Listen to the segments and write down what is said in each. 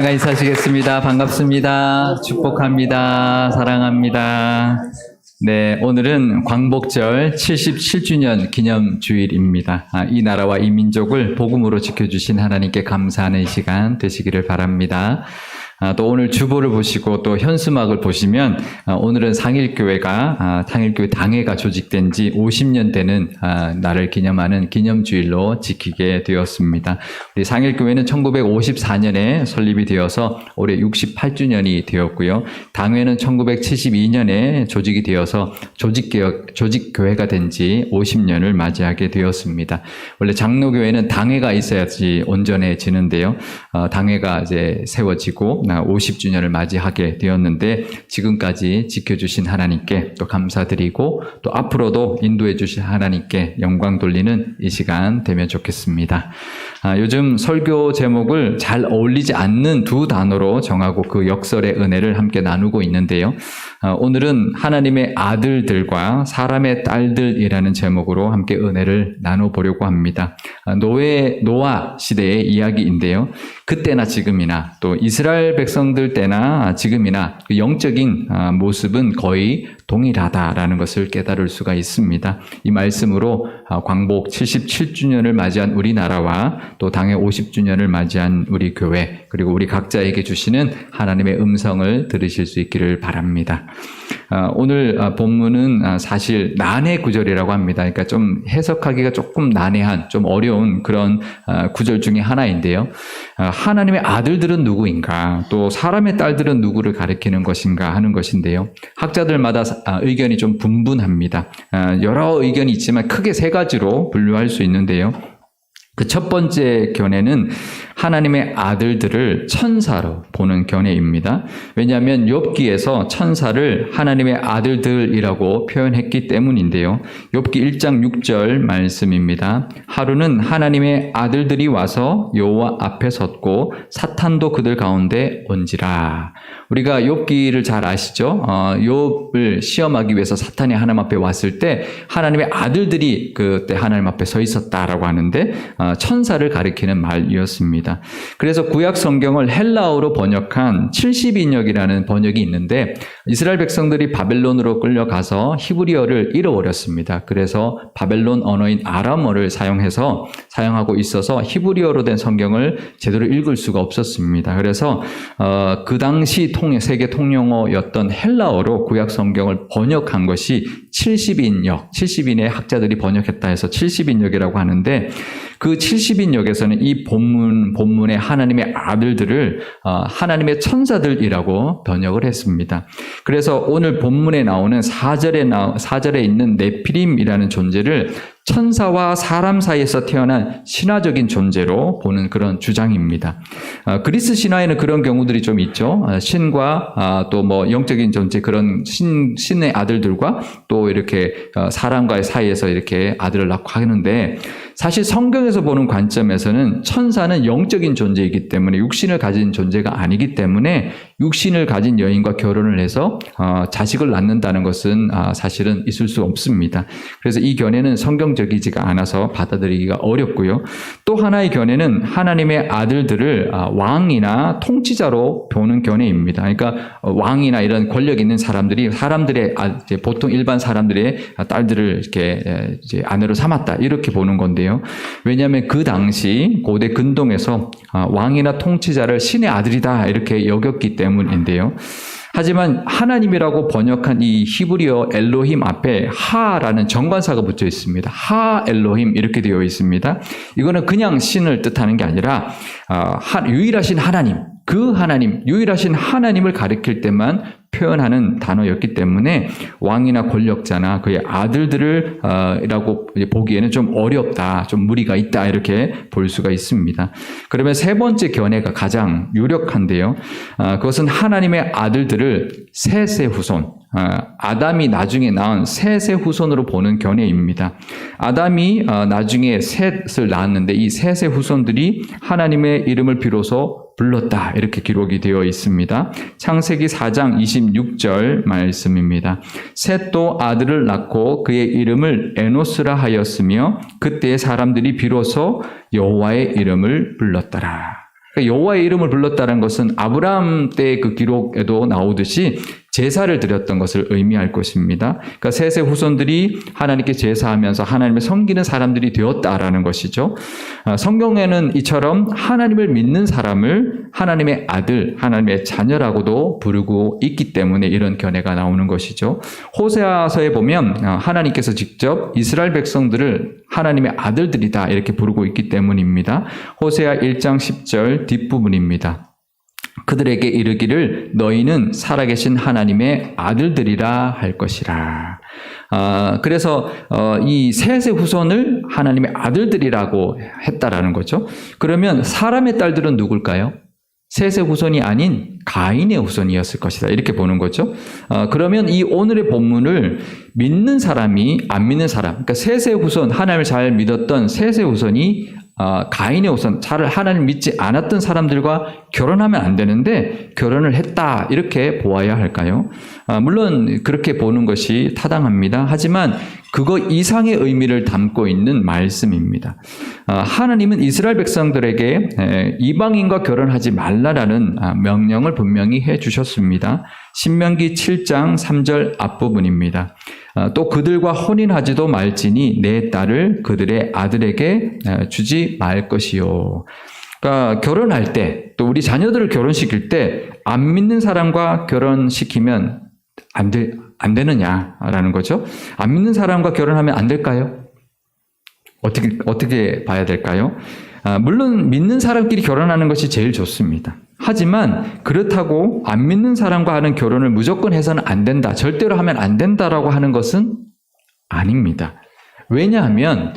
인사하시겠습니다. 반갑습니다. 축복합니다. 사랑합니다. 네, 오늘은 광복절 77주년 기념주일입니다. 이 나라와 이 민족을 복음으로 지켜주신 하나님께 감사하는 시간 되시기를 바랍니다. 또 오늘 주보를 보시고 또 현수막을 보시면 오늘은 상일교회가 상일교회 당회가 조직된 지 50년 되는 날을 기념하는 기념주일로 지키게 되었습니다. 우리 상일교회는 1954년에 설립이 되어서 올해 68주년이 되었고요. 당회는 1972년에 조직이 되어서 조직교회가 된 지 50년을 맞이하게 되었습니다. 원래 장로교회는 당회가 있어야지 온전해지는데요. 당회가 이제 세워지고 50주년을 맞이하게 되었는데 지금까지 지켜주신 하나님께 또 감사드리고 또 앞으로도 인도해 주실 하나님께 영광 돌리는 이 시간 되면 좋겠습니다. 요즘 설교 제목을 잘 어울리지 않는 두 단어로 정하고 그 역설의 은혜를 함께 나누고 있는데요. 오늘은 하나님의 아들들과 사람의 딸들이라는 제목으로 함께 은혜를 나눠보려고 합니다. 노아 시대의 이야기인데요. 그때나 지금이나 또 이스라엘 백성들 때나 지금이나 그 영적인 모습은 거의 동일하다라는 것을 깨달을 수가 있습니다. 이 말씀으로 광복 77주년을 맞이한 우리나라와 또 당회 50주년을 맞이한 우리 교회 그리고 우리 각자에게 주시는 하나님의 음성을 들으실 수 있기를 바랍니다. 오늘 본문은 사실 난해 구절이라고 합니다. 그러니까 좀 해석하기가 조금 난해한 좀 어려운 그런 구절 중에 하나인데요. 하나님의 아들들은 누구인가 또 사람의 딸들은 누구를 가리키는 것인가 하는 것인데요. 학자들마다 의견이 좀 분분합니다. 여러 의견이 있지만 크게 세 가지로 분류할 수 있는데요. 그 첫 번째 견해는 하나님의 아들들을 천사로 보는 견해입니다. 왜냐하면 욥기에서 천사를 하나님의 아들들이라고 표현했기 때문인데요. 욥기 1장 6절 말씀입니다. 하루는 하나님의 아들들이 와서 여호와 앞에 섰고 사탄도 그들 가운데 온지라. 우리가 욥기를 잘 아시죠? 욥을 시험하기 위해서 사탄이 하나님 앞에 왔을 때 하나님의 아들들이 그때 하나님 앞에 서 있었다라고 하는데 천사를 가리키는 말이었습니다. 그래서 구약 성경을 헬라어로 번역한 70인역이라는 번역이 있는데 이스라엘 백성들이 바벨론으로 끌려가서 히브리어를 잃어버렸습니다. 그래서 바벨론 언어인 아람어를 사용하고 있어서 히브리어로 된 성경을 제대로 읽을 수가 없었습니다. 그래서 그 당시 세계 통용어였던 헬라어로 구약 성경을 번역한 것이 70인의 학자들이 번역했다 해서 70인역이라고 하는데 그 70인역에서는 이 본문의 하나님의 아들들을 하나님의 천사들이라고 번역을 했습니다. 그래서 오늘 본문에 나오는 4절에 있는 네피림이라는 존재를 천사와 사람 사이에서 태어난 신화적인 존재로 보는 그런 주장입니다. 그리스 신화에는 그런 경우들이 좀 있죠. 신과 또 뭐 영적인 존재 그런 신의 아들들과 또 이렇게 사람과의 사이에서 이렇게 아들을 낳고 하는데 사실 성경에서 보는 관점에서는 천사는 영적인 존재이기 때문에 육신을 가진 존재가 아니기 때문에 육신을 가진 여인과 결혼을 해서 자식을 낳는다는 것은 사실은 있을 수 없습니다. 그래서 이 견해는 성경적이지가 않아서 받아들이기가 어렵고요. 또 하나의 견해는 하나님의 아들들을 왕이나 통치자로 보는 견해입니다. 그러니까 왕이나 이런 권력 있는 사람들의 보통 일반 사람들의 딸들을 이렇게 이제 아내로 삼았다 이렇게 보는 건데요. 왜냐하면 그 당시 고대 근동에서 왕이나 통치자를 신의 아들이다 이렇게 여겼기 때문인데요. 하지만 하나님이라고 번역한 이 히브리어 엘로힘 앞에 하라는 정관사가 붙어 있습니다. 하 엘로힘 이렇게 되어 있습니다. 이거는 그냥 신을 뜻하는 게 아니라 유일하신 하나님, 그 하나님, 유일하신 하나님을 가리킬 때만 표현하는 단어였기 때문에 왕이나 권력자나 그의 아들들을 라고 보기에는 좀 어렵다, 좀 무리가 있다 이렇게 볼 수가 있습니다. 그러면 세 번째 견해가 가장 유력한데요. 그것은 하나님의 아들들을 셋의 후손, 아담이 나중에 낳은 셋의 후손으로 보는 견해입니다. 아담이 나중에 셋을 낳았는데 이 셋의 후손들이 하나님의 이름을 비로소 불렀다 이렇게 기록이 되어 있습니다. 창세기 4장 26절 말씀입니다. 셋도 아들을 낳고 그의 이름을 에노스라 하였으며 그때의 사람들이 비로소 여호와의 이름을 불렀더라. 그러니까 여호와의 이름을 불렀다는 것은 아브라함 때의 그 기록에도 나오듯이 제사를 드렸던 것을 의미할 것입니다. 그러니까 셋의 후손들이 하나님께 제사하면서 하나님을 섬기는 사람들이 되었다라는 것이죠. 성경에는 이처럼 하나님을 믿는 사람을 하나님의 아들, 하나님의 자녀라고도 부르고 있기 때문에 이런 견해가 나오는 것이죠. 호세아서에 보면 하나님께서 직접 이스라엘 백성들을 하나님의 아들들이다 이렇게 부르고 있기 때문입니다. 호세아 1장 10절 뒷부분입니다. 그들에게 이르기를 너희는 살아계신 하나님의 아들들이라 할 것이라. 그래서 이 셋의 후손을 하나님의 아들들이라고 했다라는 거죠. 그러면 사람의 딸들은 누굴까요? 셋의 후손이 아닌 가인의 후손이었을 것이다. 이렇게 보는 거죠. 그러면 이 오늘의 본문을 믿는 사람이 안 믿는 사람, 그러니까 셋의 후손, 하나님을 잘 믿었던 셋의 후손이 가인의 후손, 잘 하나님 믿지 않았던 사람들과 결혼하면 안 되는데 결혼을 했다 이렇게 보아야 할까요? 물론 그렇게 보는 것이 타당합니다. 하지만 그거 이상의 의미를 담고 있는 말씀입니다. 하나님은 이스라엘 백성들에게 이방인과 결혼하지 말라라는 명령을 분명히 해주셨습니다. 신명기 7장 3절 앞부분입니다. 또 그들과 혼인하지도 말지니 내 딸을 그들의 아들에게 주지 말 것이요. 그러니까 결혼할 때 또 우리 자녀들을 결혼시킬 때 안 믿는 사람과 결혼시키면 안 되느냐라는 거죠. 안 믿는 사람과 결혼하면 안 될까요? 어떻게 봐야 될까요? 물론 믿는 사람끼리 결혼하는 것이 제일 좋습니다. 하지만 그렇다고 안 믿는 사람과 하는 결혼을 무조건 해서는 안 된다, 절대로 하면 안 된다라고 하는 것은 아닙니다. 왜냐하면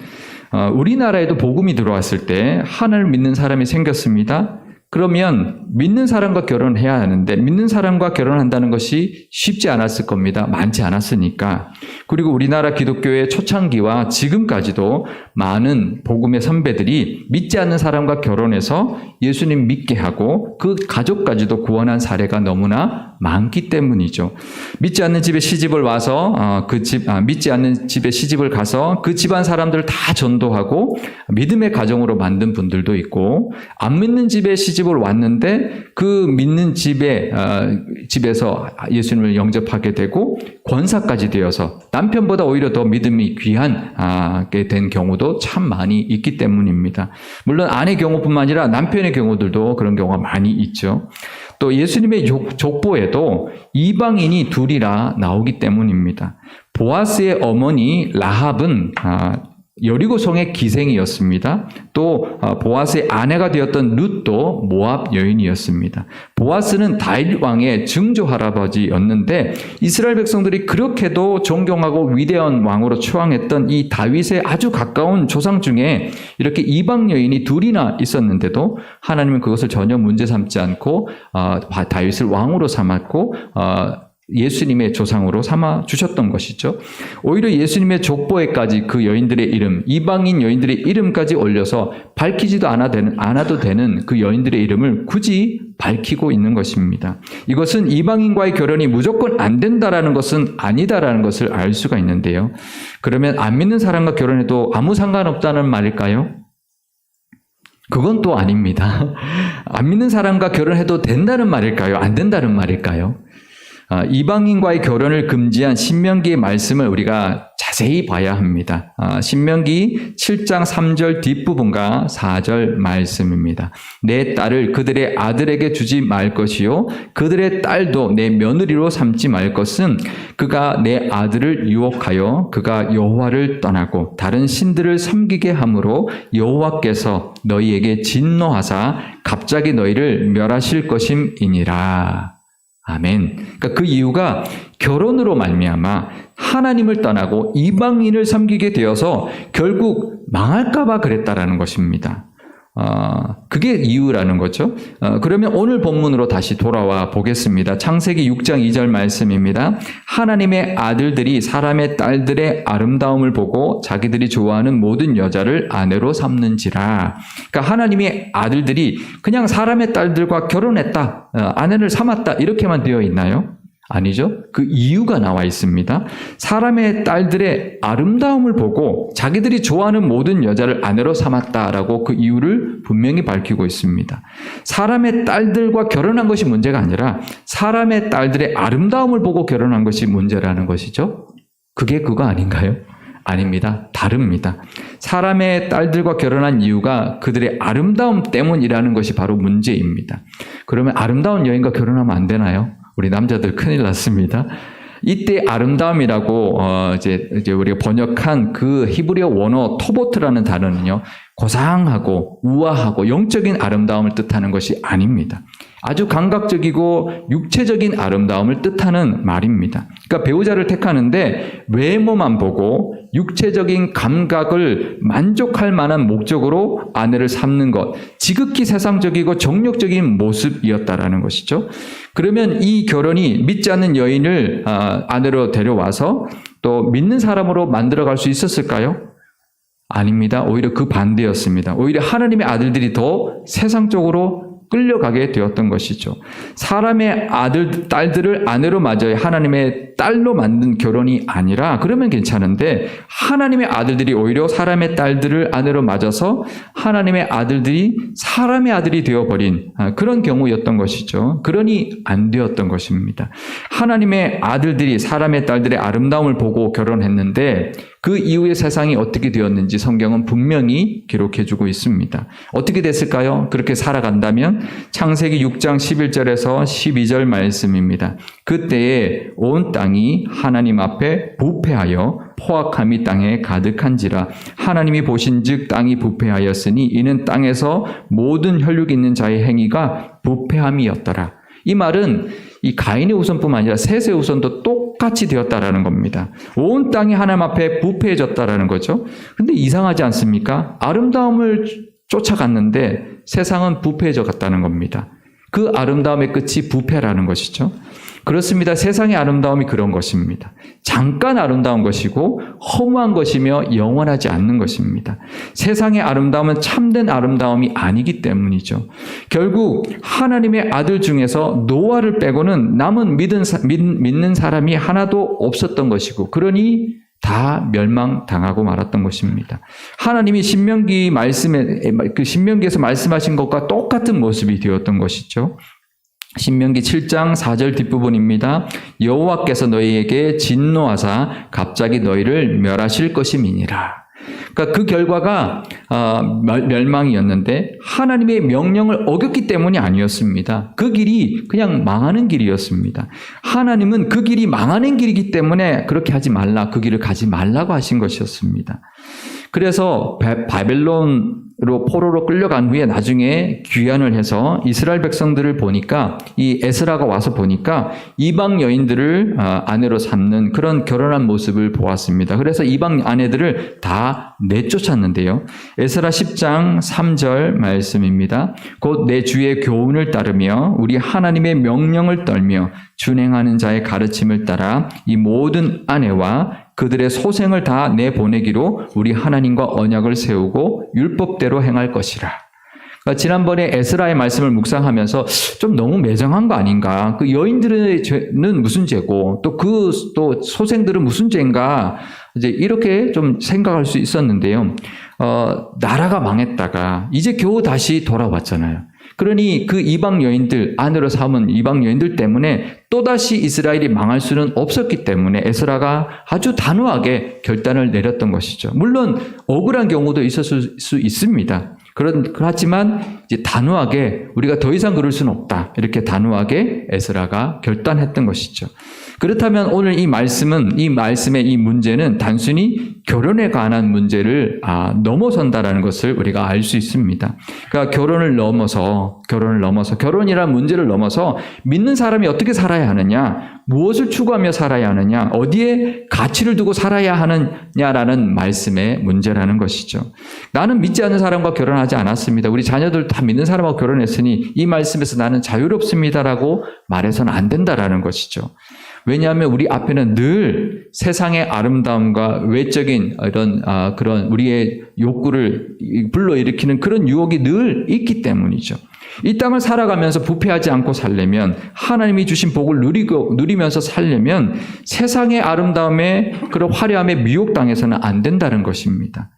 우리나라에도 복음이 들어왔을 때 하나님을 믿는 사람이 생겼습니다. 그러면 믿는 사람과 결혼해야 하는데 믿는 사람과 결혼한다는 것이 쉽지 않았을 겁니다. 많지 않았으니까. 그리고 우리나라 기독교의 초창기와 지금까지도 많은 복음의 선배들이 믿지 않는 사람과 결혼해서 예수님 믿게 하고 그 가족까지도 구원한 사례가 너무나 많기 때문이죠. 믿지 않는 집에 시집을 와서 믿지 않는 집에 시집을 가서 그 집안 사람들을 다 전도하고 믿음의 가정으로 만든 분들도 있고, 안 믿는 집에 시집을 왔는데 그 믿는 집에서 예수님을 영접하게 되고 권사까지 되어서 남편보다 오히려 더 믿음이 귀하게 된 경우도 참 많이 있기 때문입니다. 물론 아내 경우뿐만 아니라 남편의 경우들도 그런 경우가 많이 있죠. 또 예수님의 족보에도 이방인이 둘이라 나오기 때문입니다. 보아스의 어머니 라합은 여리고성의 기생이었습니다. 또 보아스의 아내가 되었던 룻도 모압 여인이었습니다. 보아스는 다윗 왕의 증조 할아버지였는데 이스라엘 백성들이 그렇게도 존경하고 위대한 왕으로 추앙했던 이 다윗의 아주 가까운 조상 중에 이렇게 이방 여인이 둘이나 있었는데도 하나님은 그것을 전혀 문제 삼지 않고 다윗을 왕으로 삼았고 예수님의 조상으로 삼아 주셨던 것이죠. 오히려 예수님의 족보에까지 그 여인들의 이름, 이방인 여인들의 이름까지 올려서 밝히지도 않아도 되는 그 여인들의 이름을 굳이 밝히고 있는 것입니다. 이것은 이방인과의 결혼이 무조건 안 된다라는 것은 아니다라는 것을 알 수가 있는데요. 그러면 안 믿는 사람과 결혼해도 아무 상관없다는 말일까요? 그건 또 아닙니다. 안 믿는 사람과 결혼해도 된다는 말일까요? 안 된다는 말일까요? 이방인과의 결혼을 금지한 신명기의 말씀을 우리가 자세히 봐야 합니다. 신명기 7장 3절 뒷부분과 4절 말씀입니다. 내 딸을 그들의 아들에게 주지 말 것이요 그들의 딸도 내 며느리로 삼지 말 것은 그가 내 아들을 유혹하여 그가 여호와를 떠나고 다른 신들을 섬기게 함으로 여호와께서 너희에게 진노하사 갑자기 너희를 멸하실 것임이니라. 아멘. 그러니까 그 이유가 결혼으로 말미암아 하나님을 떠나고 이방인을 섬기게 되어서 결국 망할까봐 그랬다라는 것입니다. 그게 이유라는 거죠. 그러면 오늘 본문으로 다시 돌아와 보겠습니다. 창세기 6장 2절 말씀입니다. 하나님의 아들들이 사람의 딸들의 아름다움을 보고 자기들이 좋아하는 모든 여자를 아내로 삼는지라. 그러니까 하나님의 아들들이 그냥 사람의 딸들과 결혼했다, 아내를 삼았다 이렇게만 되어 있나요? 아니죠. 그 이유가 나와 있습니다. 사람의 딸들의 아름다움을 보고 자기들이 좋아하는 모든 여자를 아내로 삼았다라고 그 이유를 분명히 밝히고 있습니다. 사람의 딸들과 결혼한 것이 문제가 아니라 사람의 딸들의 아름다움을 보고 결혼한 것이 문제라는 것이죠. 그게 그거 아닌가요? 아닙니다. 다릅니다. 사람의 딸들과 결혼한 이유가 그들의 아름다움 때문이라는 것이 바로 문제입니다. 그러면 아름다운 여인과 결혼하면 안 되나요? 우리 남자들 큰일 났습니다. 이때 아름다움이라고 이제 우리가 번역한 그 히브리어 원어 토보트라는 단어는요, 고상하고 우아하고 영적인 아름다움을 뜻하는 것이 아닙니다. 아주 감각적이고 육체적인 아름다움을 뜻하는 말입니다. 그러니까 배우자를 택하는데 외모만 보고 육체적인 감각을 만족할 만한 목적으로 아내를 삼는 것, 지극히 세상적이고 정욕적인 모습이었다라는 것이죠. 그러면 이 결혼이 믿지 않는 여인을 아내로 데려와서 또 믿는 사람으로 만들어갈 수 있었을까요? 아닙니다. 오히려 그 반대였습니다. 오히려 하나님의 아들들이 더 세상적으로 끌려가게 되었던 것이죠. 사람의 딸들을 아내로 맞아야 하나님의 딸로 만든 결혼이 아니라, 그러면 괜찮은데 하나님의 아들들이 오히려 사람의 딸들을 아내로 맞아서 하나님의 아들들이 사람의 아들이 되어버린 그런 경우였던 것이죠. 그러니 안 되었던 것입니다. 하나님의 아들들이 사람의 딸들의 아름다움을 보고 결혼했는데 그 이후에 세상이 어떻게 되었는지 성경은 분명히 기록해주고 있습니다. 어떻게 됐을까요? 그렇게 살아간다면 창세기 6장 11절에서 12절 말씀입니다. 그때에 온 땅이 하나님 앞에 부패하여 포악함이 땅에 가득한지라. 하나님이 보신즉 땅이 부패하였으니 이는 땅에서 모든 혈육 있는 자의 행위가 부패함이었더라. 이 말은 이 가인의 후손뿐만 아니라 셋의 후손도 똑같이 되었다라는 겁니다. 온 땅이 하나님 앞에 부패해졌다라는 거죠. 그런데 이상하지 않습니까? 아름다움을 쫓아갔는데 세상은 부패해져 갔다는 겁니다. 그 아름다움의 끝이 부패라는 것이죠. 그렇습니다. 세상의 아름다움이 그런 것입니다. 잠깐 아름다운 것이고 허무한 것이며 영원하지 않는 것입니다. 세상의 아름다움은 참된 아름다움이 아니기 때문이죠. 결국 하나님의 아들 중에서 노아를 빼고는 남은 믿는 사람이 하나도 없었던 것이고, 그러니 다 멸망당하고 말았던 것입니다. 하나님이 신명기에서 말씀하신 것과 똑같은 모습이 되었던 것이죠. 신명기 7장 4절 뒷부분입니다. 여호와께서 너희에게 진노하사 갑자기 너희를 멸하실 것임이니라. 그러니까 그 결과가 멸망이었는데 하나님의 명령을 어겼기 때문이 아니었습니다. 그 길이 그냥 망하는 길이었습니다. 하나님은 그 길이 망하는 길이기 때문에 그렇게 하지 말라, 그 길을 가지 말라고 하신 것이었습니다. 그래서 바벨론으로 포로로 끌려간 후에 나중에 귀환을 해서 이스라엘 백성들을 보니까, 이 에스라가 와서 보니까 이방 여인들을 아내로 삼는 그런 결혼한 모습을 보았습니다. 그래서 이방 아내들을 다 내쫓았는데요. 에스라 10장 3절 말씀입니다. 곧 내 주의 교훈을 따르며 우리 하나님의 명령을 떨며 준행하는 자의 가르침을 따라 이 모든 아내와 그들의 소생을 다 내보내기로 우리 하나님과 언약을 세우고 율법대로 행할 것이라. 그러니까 지난번에 에스라의 말씀을 묵상하면서 좀 너무 매정한 거 아닌가? 그 여인들의 죄는 무슨 죄고 또 소생들은 무슨 죄인가? 이제 이렇게 좀 생각할 수 있었는데요. 나라가 망했다가 이제 겨우 다시 돌아왔잖아요. 그러니 그 이방 여인들, 아내로 삼은 이방 여인들 때문에 또다시 이스라엘이 망할 수는 없었기 때문에 에스라가 아주 단호하게 결단을 내렸던 것이죠. 물론 억울한 경우도 있었을 수 있습니다. 그렇지만 이제 단호하게 우리가 더 이상 그럴 수는 없다, 이렇게 단호하게 에스라가 결단했던 것이죠. 그렇다면 오늘 이 말씀의 이 문제는 단순히 결혼에 관한 문제를 넘어선다라는 것을 우리가 알 수 있습니다. 그러니까 결혼이란 문제를 넘어서 믿는 사람이 어떻게 살아야 하느냐, 무엇을 추구하며 살아야 하느냐, 어디에 가치를 두고 살아야 하느냐라는 말씀의 문제라는 것이죠. 나는 믿지 않는 사람과 결혼하지 않았습니다. 우리 자녀들 다 믿는 사람하고 결혼했으니 이 말씀에서 나는 자유롭습니다라고 말해서는 안 된다라는 것이죠. 왜냐하면 우리 앞에는 늘 세상의 아름다움과 외적인 그런 우리의 욕구를 불러일으키는 그런 유혹이 늘 있기 때문이죠. 이 땅을 살아가면서 부패하지 않고 살려면, 하나님이 주신 복을 누리면서 살려면 세상의 아름다움에, 그런 화려함에 미혹당해서는 안 된다는 것입니다.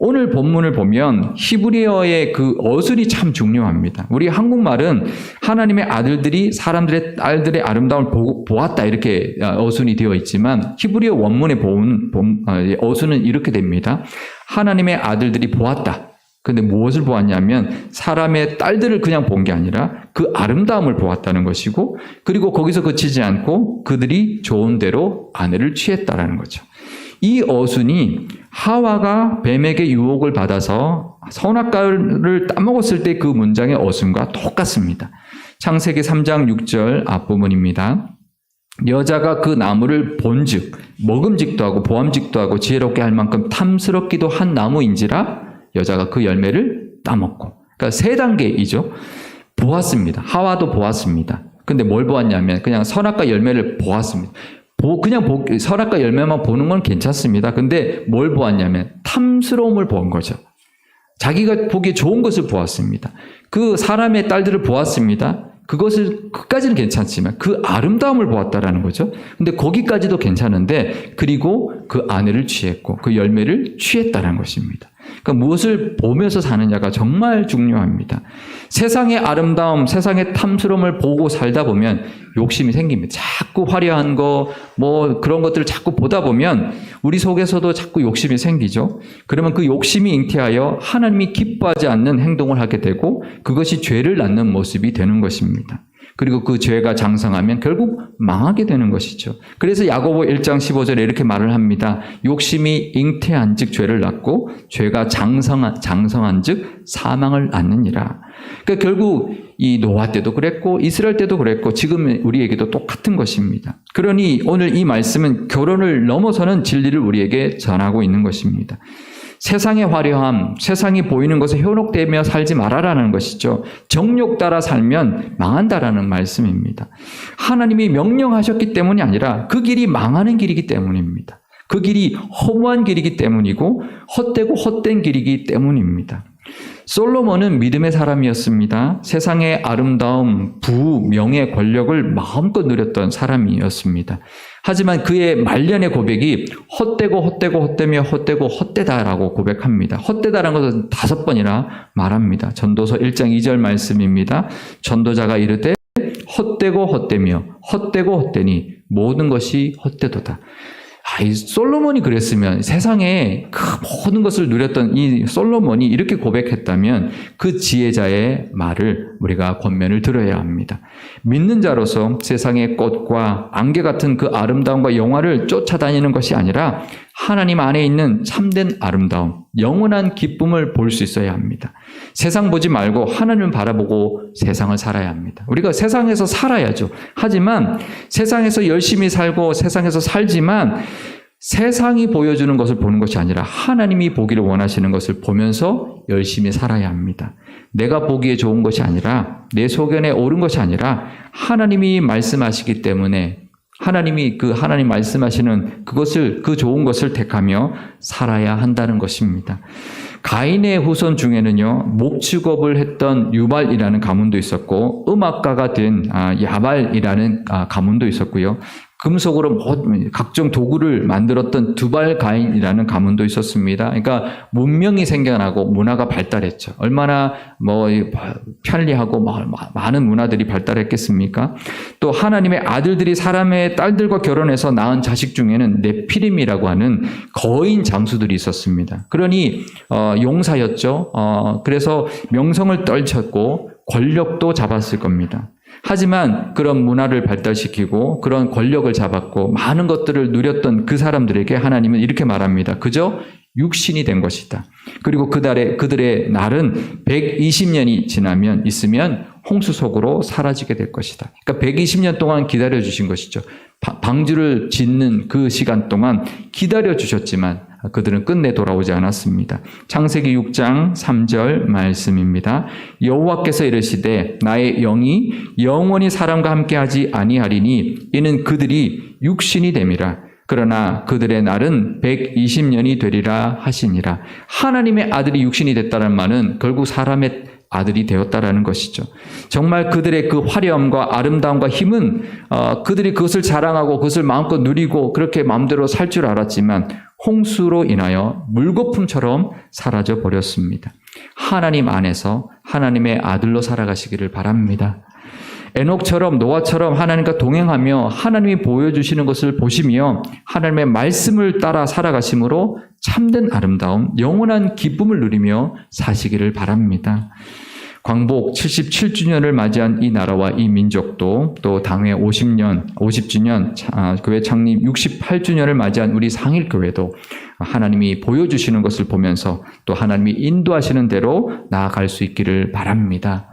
오늘 본문을 보면 히브리어의 그 어순이 참 중요합니다. 우리 한국말은 하나님의 아들들이 사람들의 딸들의 아름다움을 보았다, 이렇게 어순이 되어 있지만 히브리어 원문의 어순은 이렇게 됩니다. 하나님의 아들들이 보았다. 근데 무엇을 보았냐면 사람의 딸들을 그냥 본 게 아니라 그 아름다움을 보았다는 것이고, 그리고 거기서 그치지 않고 그들이 좋은 대로 아내를 취했다라는 거죠. 이 어순이 하와가 뱀에게 유혹을 받아서 선악과를 따먹었을 때 그 문장의 어순과 똑같습니다. 창세기 3장 6절 앞부분입니다. 여자가 그 나무를 본즉 먹음직도 하고 보암직도 하고 지혜롭게 할 만큼 탐스럽기도 한 나무인지라 여자가 그 열매를 따먹고. 그러니까 세 단계이죠. 보았습니다. 하와도 보았습니다. 근데 뭘 보았냐면 그냥 선악과 열매를 보았습니다. 선악과 열매만 보는 건 괜찮습니다. 근데 뭘 보았냐면 탐스러움을 본 거죠. 자기가 보기에 좋은 것을 보았습니다. 그 사람의 딸들을 보았습니다. 그까지는 괜찮지만 그 아름다움을 보았다라는 거죠. 근데 거기까지도 괜찮은데, 그리고 그 아내를 취했고 그 열매를 취했다라는 것입니다. 그러니까 무엇을 보면서 사느냐가 정말 중요합니다. 세상의 아름다움, 세상의 탐스러움을 보고 살다 보면 욕심이 생깁니다. 자꾸 화려한 거, 그런 것들을 자꾸 보다 보면 우리 속에서도 자꾸 욕심이 생기죠. 그러면 그 욕심이 잉태하여 하나님이 기뻐하지 않는 행동을 하게 되고 그것이 죄를 낳는 모습이 되는 것입니다. 그리고 그 죄가 장성하면 결국 망하게 되는 것이죠. 그래서 야고보 1장 15절에 이렇게 말을 합니다. 욕심이 잉태한 즉 죄를 낳고 죄가 장성한 즉 사망을 낳느니라. 그러니까 결국 이 노아 때도 그랬고 이스라엘 때도 그랬고 지금 우리에게도 똑같은 것입니다. 그러니 오늘 이 말씀은 결혼을 넘어서는 진리를 우리에게 전하고 있는 것입니다. 세상의 화려함, 세상이 보이는 것에 현혹되며 살지 말아라는 것이죠. 정욕 따라 살면 망한다라는 말씀입니다. 하나님이 명령하셨기 때문이 아니라 그 길이 망하는 길이기 때문입니다. 그 길이 허무한 길이기 때문이고 헛되고 헛된 길이기 때문입니다. 솔로몬은 믿음의 사람이었습니다. 세상의 아름다움, 부, 명예, 권력을 마음껏 누렸던 사람이었습니다. 하지만 그의 말년의 고백이 헛되며 헛되고 헛되다라고 고백합니다. 헛되다라는 것은 5번이나 말합니다. 전도서 1장 2절 말씀입니다. 전도자가 이르되 헛되고 헛되며 헛되고 헛되니 모든 것이 헛되도다. 이 솔로몬이 그랬으면, 세상에 그 모든 것을 누렸던 이 솔로몬이 이렇게 고백했다면 그 지혜자의 말을 우리가 권면을 들어야 합니다. 믿는 자로서 세상의 꽃과 안개 같은 그 아름다움과 영화를 쫓아다니는 것이 아니라 하나님 안에 있는 참된 아름다움, 영원한 기쁨을 볼 수 있어야 합니다. 세상 보지 말고 하나님을 바라보고 세상을 살아야 합니다. 우리가 세상에서 살아야죠. 하지만 세상에서 열심히 살고 세상에서 살지만 세상이 보여주는 것을 보는 것이 아니라 하나님이 보기를 원하시는 것을 보면서 열심히 살아야 합니다. 내가 보기에 좋은 것이 아니라, 내 소견에 옳은 것이 아니라 하나님이 말씀하시기 때문에 하나님 말씀하시는 그것을, 그 좋은 것을 택하며 살아야 한다는 것입니다. 가인의 후손 중에는요, 목축업을 했던 유발이라는 가문도 있었고, 음악가가 된 야발이라는 가문도 있었고요. 금속으로 각종 도구를 만들었던 두발가인이라는 가문도 있었습니다. 그러니까 문명이 생겨나고 문화가 발달했죠. 얼마나 편리하고 많은 문화들이 발달했겠습니까? 또 하나님의 아들들이 사람의 딸들과 결혼해서 낳은 자식 중에는 네피림이라고 하는 거인 장수들이 있었습니다. 그러니 용사였죠. 그래서 명성을 떨쳤고 권력도 잡았을 겁니다. 하지만 그런 문화를 발달시키고 그런 권력을 잡았고 많은 것들을 누렸던 그 사람들에게 하나님은 이렇게 말합니다. 그저 육신이 된 것이다. 그리고 그들의 날은 120년이 있으면 홍수 속으로 사라지게 될 것이다. 그러니까 120년 동안 기다려주신 것이죠. 방주를 짓는 그 시간 동안 기다려주셨지만 그들은 끝내 돌아오지 않았습니다. 창세기 6장 3절 말씀입니다. 여호와께서 이르시되 나의 영이 영원히 사람과 함께하지 아니하리니 이는 그들이 육신이 됨이라. 그러나 그들의 날은 120년이 되리라 하시니라. 하나님의 아들이 육신이 됐다는 말은 결국 사람의 아들이 되었다라는 것이죠. 정말 그들의 그 화려함과 아름다움과 힘은 그들이 그것을 자랑하고 그것을 마음껏 누리고 그렇게 마음대로 살 줄 알았지만 홍수로 인하여 물거품처럼 사라져 버렸습니다. 하나님 안에서 하나님의 아들로 살아가시기를 바랍니다. 에녹처럼 노아처럼 하나님과 동행하며 하나님이 보여주시는 것을 보시며 하나님의 말씀을 따라 살아가심으로 참된 아름다움, 영원한 기쁨을 누리며 사시기를 바랍니다. 광복 77주년을 맞이한 이 나라와 이 민족도 또 당회 50주년, 교회 창립 68주년을 맞이한 우리 상일교회도 하나님이 보여주시는 것을 보면서 또 하나님이 인도하시는 대로 나아갈 수 있기를 바랍니다.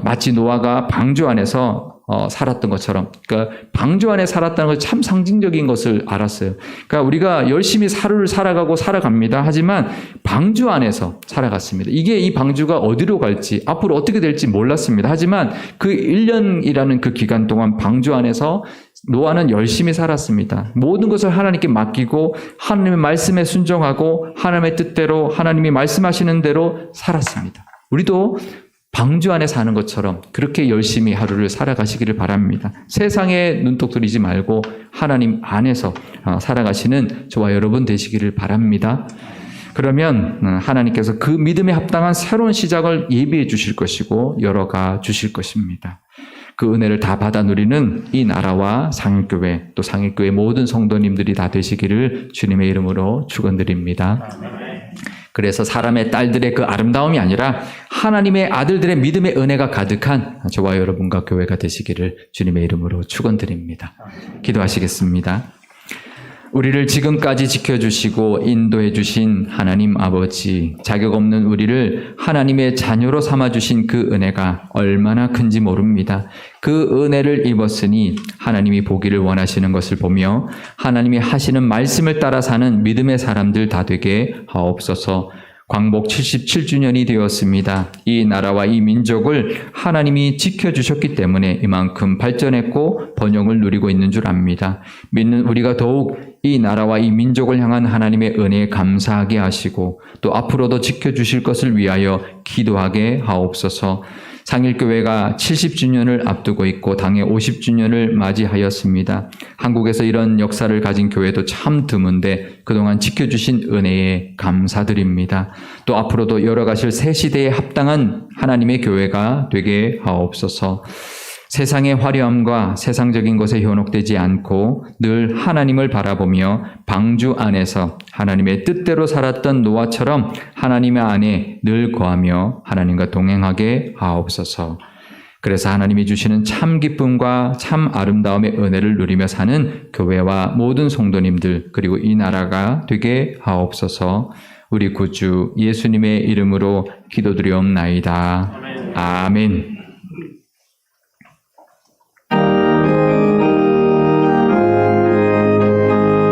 마치 노아가 방주 안에서 살았던 것처럼, 그러니까 방주 안에 살았다는 것 참 상징적인 것을 알았어요. 그러니까 우리가 열심히 하루를 살아가고 살아갑니다. 하지만 방주 안에서 살아갔습니다. 이게 이 방주가 어디로 갈지, 앞으로 어떻게 될지 몰랐습니다. 하지만 그 1년이라는 그 기간 동안 방주 안에서 노아는 열심히 살았습니다. 모든 것을 하나님께 맡기고 하나님의 말씀에 순종하고 하나님의 뜻대로 하나님이 말씀하시는 대로 살았습니다. 우리도 방주 안에 사는 것처럼 그렇게 열심히 하루를 살아가시기를 바랍니다. 세상에 눈독 들이지 말고 하나님 안에서 살아가시는 저와 여러분 되시기를 바랍니다. 그러면 하나님께서 그 믿음에 합당한 새로운 시작을 예비해 주실 것이고 열어가 주실 것입니다. 그 은혜를 다 받아 누리는 이 나라와 상일교회 또 상일교회 모든 성도님들이 다 되시기를 주님의 이름으로 축원드립니다. 그래서 사람의 딸들의 그 아름다움이 아니라 하나님의 아들들의 믿음의 은혜가 가득한 저와 여러분과 교회가 되시기를 주님의 이름으로 축원드립니다. 기도하시겠습니다. 우리를 지금까지 지켜주시고 인도해 주신 하나님 아버지, 자격 없는 우리를 하나님의 자녀로 삼아주신 그 은혜가 얼마나 큰지 모릅니다. 그 은혜를 입었으니 하나님이 보기를 원하시는 것을 보며 하나님이 하시는 말씀을 따라 사는 믿음의 사람들 다 되게 하옵소서. 광복 77주년이 되었습니다. 이 나라와 이 민족을 하나님이 지켜주셨기 때문에 이만큼 발전했고 번영을 누리고 있는 줄 압니다. 믿는 우리가 더욱 이 나라와 이 민족을 향한 하나님의 은혜에 감사하게 하시고 또 앞으로도 지켜주실 것을 위하여 기도하게 하옵소서. 상일교회가 70주년을 앞두고 있고 당해 50주년을 맞이하였습니다. 한국에서 이런 역사를 가진 교회도 참 드문데 그동안 지켜주신 은혜에 감사드립니다. 또 앞으로도 열어가실 새 시대에 합당한 하나님의 교회가 되게 하옵소서. 세상의 화려함과 세상적인 것에 현혹되지 않고 늘 하나님을 바라보며 방주 안에서 하나님의 뜻대로 살았던 노아처럼 하나님의 안에 늘 거하며 하나님과 동행하게 하옵소서. 그래서 하나님이 주시는 참 기쁨과 참 아름다움의 은혜를 누리며 사는 교회와 모든 성도님들 그리고 이 나라가 되게 하옵소서. 우리 구주 예수님의 이름으로 기도드리옵나이다. 아멘.